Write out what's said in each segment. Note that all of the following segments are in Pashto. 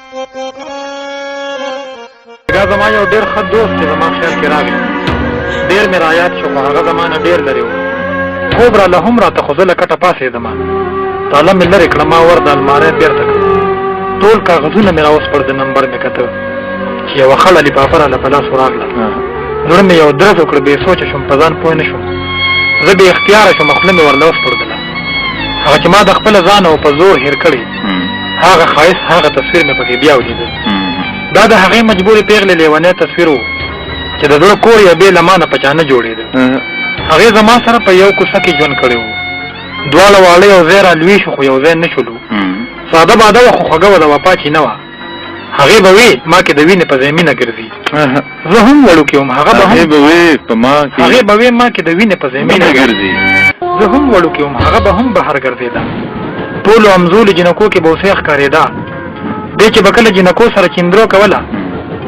دا زما یو ډېر ښه دوست چې زما خیال کې راغی، ډېر مې رایاد شو، خو هغه زما نه ډېر لرې و. خوب راله هم راته، خو زه له کټه پاڅېدمه، تاله مې لرې کړه، ما ور د المارۍ بېرته کړه، ټول کاغذونه مې راوسپړ، د نمبر مې کته چې یوه خړه لفافه راله په لاس ورغله. زړه مې یو درز وکړ، بې سوچه شوم، په ځان پوه نه شوم. زه بې اختیاره شوم، خوله مې ورله وسپړدله. هغه چې ما د خپله ځانه و په زور هېر کړی، هغه ښایست، هغه تصویر مې پکې بیا ولیده. دا د هغې مجبورې پېغلې لیونی تصویر و چې د زړه کور یې بې له ما نه په چا نه جوړېده. هغې زما سره په یو کوڅه کې ژوند کړی و، دواړه واړه یو ځای را لوی شو، خو یو ځای نه شولو. ساده باده وه، خو خوږه وه، د وفا چې نه وه. هغې به وې ما کې د وینې په ځای مینه ګرځي، زه هم وړوکې وم، هغې به وې ما کې د وینې په ځای مینه ګرځي، زه هم وړوکې وم، هغه به هم بهر ګرځېده. ټولو امزولو جنکو کې به اوسې ښکارېده. دې چې به کله جنکو سره چیندرو کوله،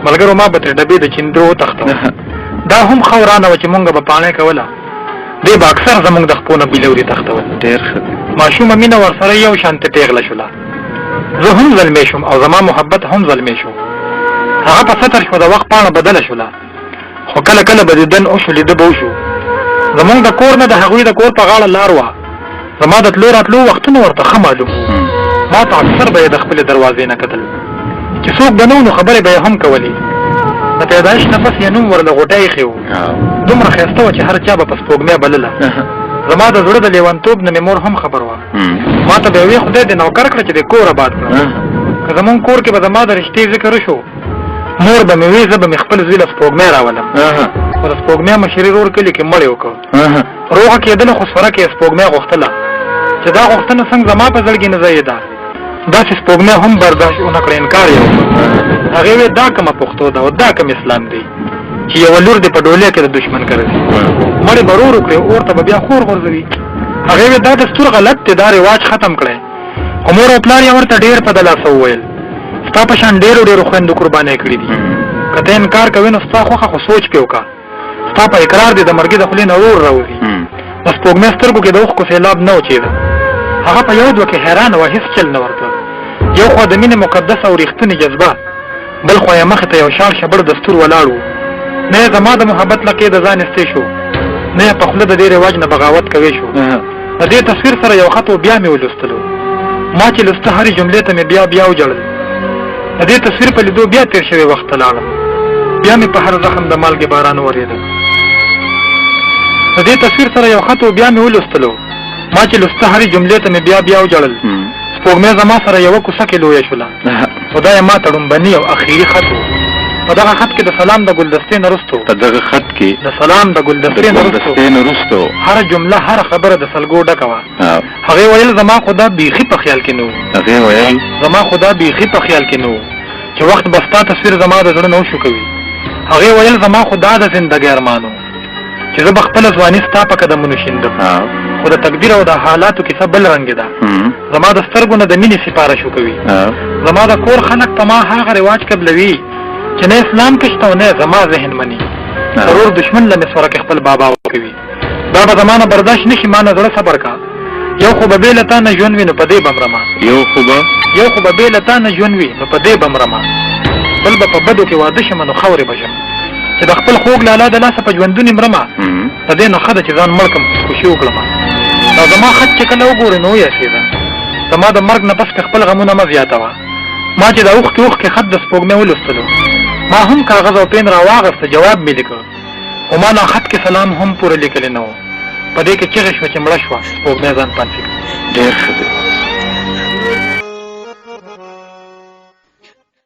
ملګرو ما به ترې ډبې د چیندرو وتښتوه. دا هم ښه ورانه وه چې مونږ به پاڼۍ کوله، دې به اکثر زمونږ د خپو نه بیلوري تښتول. ماشومه مینه ورسره یو شانتې پېغله شوله. زه هم زلمی شوم او زما محبت هم زلمی شو. هغه په سطر شو، د وخت پاڼه بدله شوله، خو کله کله به دیدن وشو، لیده به وشو. زمونږ د کور نه د هغوی د کور په غاړه لار وه. زما د تلو راتلو وختونه ورته ښه معلوم وو. ما ته اکثر به یې د خپلې دروازې نه کتل، چې څوک به نه و نو خبرې به یې هم کولې. د پیدایش نفس یې نوم ورله غوټه ایښی و، دومره ښایسته وه چې هر چا به په سپوږمۍ بلله. زما د زړه د لیونتوب نه مې مور هم خبر وه. ما ته به یې وې خدای دې نوکر کړه چې د کور آباد کړه. که زمونږ کور کې به زما د رشتې ذکر وشو، مور به مې وې زه به مې خپل زوی له سپوږمۍ راولم. خو د سپوږمۍ مشري رور کلي کې مړې وکړ، روغه کېدله، خو سفره کې یې سپوږمۍ غوښتله چې دا غوښتنه څنګه زما په زړه کې نه ځایېده. داسې سپوږمۍ هم برداشت ونه کړه، انکار یې وکړ. هغې وې دا کومه پښتو ده او دا کوم اسلام دی چې یوه لور دې په ډولۍ کې د دشمن ګرځي، مړې به رور وکړې، اور ته به بیا خور غورځوي. هغې وې دا دستور غلط دی، دا رواج ختم کړی. خو مور او پلار یې ورته ډېر په دلاسه وویل، ستا په شان ډېرو ډېرو خویندو قربانۍ کړي دي، که ته انکار کوې نو ستا خوښه، خو سوچ پې وکړه، ستا په اقرار دې د مرګي د خولې نه اور راوځي. د سپوږمۍ سترګو کې د اوښکو سیلاب نه وچېده. هغه په یو دوه کې حیرانه وه، هېڅ چل نه ورته. یو خوا د مینې مقدسه او رښتونې جذبه، بل خوا یې مخې ته یو شال شبړ دستور ولاړ و. نه یې زما د محبت لقې د ځان ایستی شو، نه یې په خوله د دې رواج نه بغاوت کوی شو. د دې تصویر سره یو خط و بیا مې ولوستلو، ما چې لسته هرې جملې ته مې بیا وجړل. د دې تصویر په لیدو بیا تېر شوی وخت ته لاړم، بیا مې په هر زخم د مالګې باران ورېده. د دې تصویر سره یو خط و بیا مې ولوستلو، ما چې لسته هرې جملې ته مې بیا وجړل. سپوږمۍ زما سره یوه کوڅه کې لویه شوله، خو دا یې ما ته ړومبني او اخري خط و. په دغه خط کې د سلام د ګلدستې نه وروستو، په دغه خط کې د سلام د ګلدستې نه وروستو هره جمله، هره خبره د سلګو ډکه وه. هغې ویل زما خو دا بیخي په خیال کې نه و، زما خو دا بیخي په خیال کې نه و چې وخت به ستا تصویر زما د زړه نه وشو کوي. هغې ویل زما خو دا د زندګۍ ارمان و چې زه به خپله ځواني ستا په قدمونو شیندم، خو د تقدیر او د حالاتو کیسه بل رنګې ده. زما د سترګو نه د مینې سپاره شو کوي. زما د کور خلک په ما هغه رواج قبلوي چې نه اسلام کې شته او نه زما ذهن مني. ضرور دشمن له مسوره کې خپل بابا کوي، دا به زما نه برداشت نه شي. ما نه زړه صبر کا، یو خو به بې له تا نه ژوند وي نو په دې به مرمه، یو خو به بې له تا نه ژوند وي نو په دې به مرمه، بل به په بدو کې واده شم نو خاورې به شم، چې د خپل خوږ لالا د لاسه په ژوندونې مرمه. د دې نه ښه ده چې ځان مړ کړم، خوشي وکړم. دا زما خط چې کله وګورې نو ویاسېده. زما د مرګ نه پس خپل غمونه مه زیاتوه. ما چې د اوښکې خط د سپوږمۍ ولوستلو، ما هم کاغذ او پین را واغسته، جواب مې لیکه، خو ما لا خط کې سلام هم پوره لیکلی نه و. په دې کې چغې شوه چې مړه شوه، سپوږمۍ ځان پانسي کړه. ډېر ښه دی.